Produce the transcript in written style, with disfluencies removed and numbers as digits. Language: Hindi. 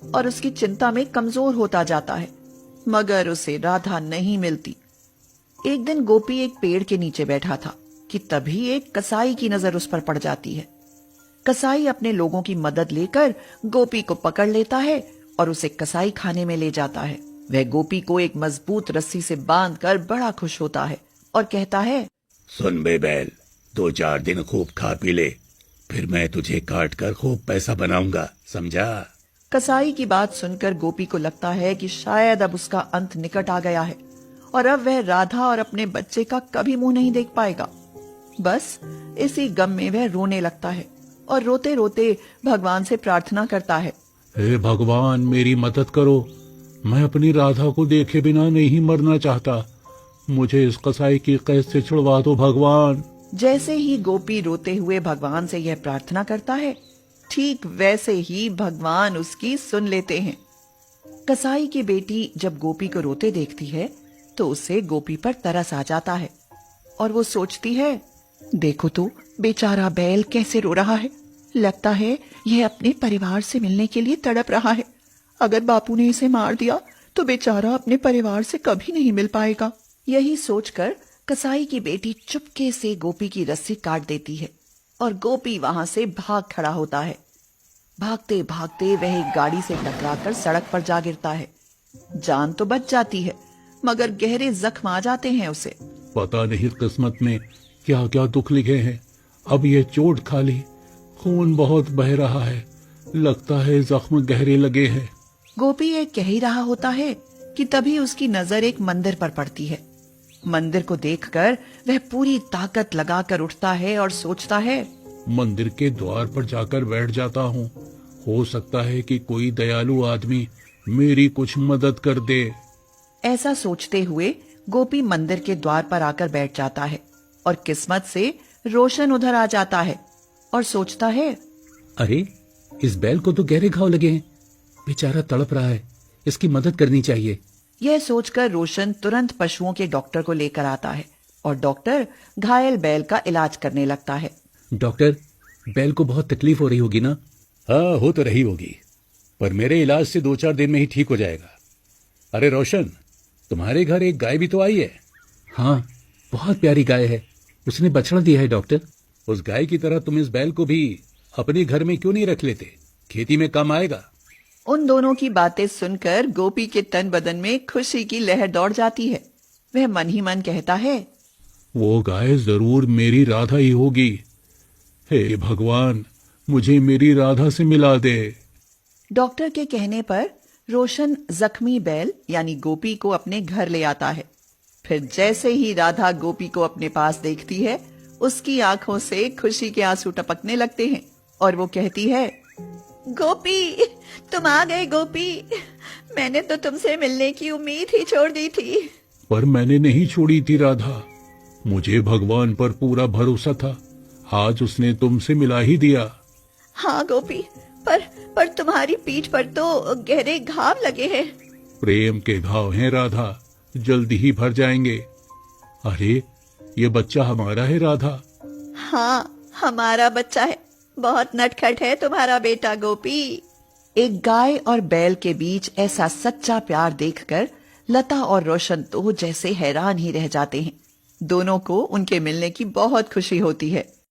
और उसकी चिंता में कमजोर होता जाता है, मगर उसे राधा नहीं मिलती। एक दिन गोपी एक पेड़ के नीचे बैठा था कि तभी एक कसाई की नजर उस पर पड़ जाती है। कसाई अपने लोगों की मदद लेकर गोपी को पकड़ लेता है और उसे कसाई खाने में ले जाता है। वह गोपी को एक मजबूत रस्सी से बांधकर बड़ा खुश होता है और कहता है, सुन बे बैल, 2-4 दिन खूब खा पी ले, फिर मैं तुझे काट कर खूब पैसा बनाऊंगा, समझा? कसाई की बात सुनकर गोपी को लगता है कि शायद अब उसका अंत निकट आ गया है और अब वह राधा और अपने बच्चे का कभी मुंह नहीं देख पाएगा। बस इसी गम में वह रोने लगता है और रोते रोते भगवान से प्रार्थना करता है, हे भगवान, मेरी मदद करो। मैं अपनी राधा को देखे बिना नहीं मरना चाहता। मुझे इस कसाई की कैद से छुड़वा दो भगवान। जैसे ही गोपी रोते हुए भगवान से यह प्रार्थना करता है, ठीक वैसे ही भगवान उसकी सुन लेते हैं। कसाई की बेटी जब गोपी को रोते देखती है तो उसे गोपी पर तरस आ जाता है और वो सोचती है, देखो तो बेचारा बैल कैसे रो रहा है। लगता है यह अपने परिवार से मिलने के लिए तड़प रहा है। अगर बापू ने इसे मार दिया तो बेचारा अपने परिवार से कभी नहीं मिल पाएगा। यही सोचकर कसाई की बेटी चुपके से गोपी की रस्सी काट देती है और गोपी वहां से भाग खड़ा होता है। भागते भागते वह एक गाड़ी से टकराकर सड़क पर जा गिरता है। जान तो बच जाती है, मगर गहरे जख्म आ जाते हैं उसे। पता नहीं किस्मत में क्या क्या दुख लिखे हैं। अब ये चोट खा ली, खून बहुत बह रहा है, लगता है जख्म गहरे लगे हैं। गोपी ये कह ही रहा होता है कि तभी उसकी नजर एक मंदिर पर पड़ती है। मंदिर को देखकर वह पूरी ताकत लगाकर उठता है और सोचता है, मंदिर के द्वार पर जाकर बैठ जाता हूँ। हो सकता है कि कोई दयालु आदमी मेरी कुछ मदद कर दे। ऐसा सोचते हुए गोपी मंदिर के द्वार पर आकर बैठ जाता है और किस्मत से रोशन उधर आ जाता है और सोचता है, अरे, इस बैल को तो गहरे घाव लगे हैं, बेचारा तड़प रहा है, इसकी मदद करनी चाहिए। यह सोचकर रोशन तुरंत पशुओं के डॉक्टर को लेकर आता है और डॉक्टर घायल बैल का इलाज करने लगता है। डॉक्टर, बैल को बहुत तकलीफ हो रही होगी ना? हाँ, हो तो रही होगी, पर मेरे इलाज से 2-4 दिन में ही ठीक हो जाएगा। अरे रोशन, तुम्हारे घर एक गाय भी तो आई है। हाँ, बहुत प्यारी गाय है, उसने बछड़ा दिया है डॉक्टर। उस गाय की तरह तुम इस बैल को भी अपने घर में क्यों नहीं रख लेते? खेती में काम आएगा। उन दोनों की बातें सुनकर गोपी के तन बदन में खुशी की लहर दौड़ जाती है। वह मन ही मन कहता है, वो गाय जरूर मेरी राधा ही होगी। हे भगवान, मुझे मेरी राधा से मिला दे। डॉक्टर के कहने पर रोशन जख्मी बैल यानी गोपी को अपने घर ले आता है। फिर जैसे ही राधा गोपी को अपने पास देखती है, उसकी आंखों से खुशी के आंसू टपकने लगते हैं और वो कहती है, गोपी, तुम आ गए गोपी। मैंने तो तुमसे मिलने की उम्मीद ही छोड़ दी थी। पर मैंने नहीं छोड़ी थी राधा, मुझे भगवान पर पूरा भरोसा था। आज उसने तुमसे मिला ही दिया। हाँ गोपी, पर तुम्हारी पीठ पर तो गहरे घाव लगे हैं। प्रेम के घाव हैं राधा, जल्दी ही भर जाएंगे। अरे, ये बच्चा हमारा है राधा। हाँ, हमारा बच्चा है। बहुत नटखट है तुम्हारा बेटा गोपी। एक गाय और बैल के बीच ऐसा सच्चा प्यार देखकर लता और रोशन तो जैसे हैरान ही रह जाते हैं। दोनों को उनके मिलने की बहुत खुशी होती है।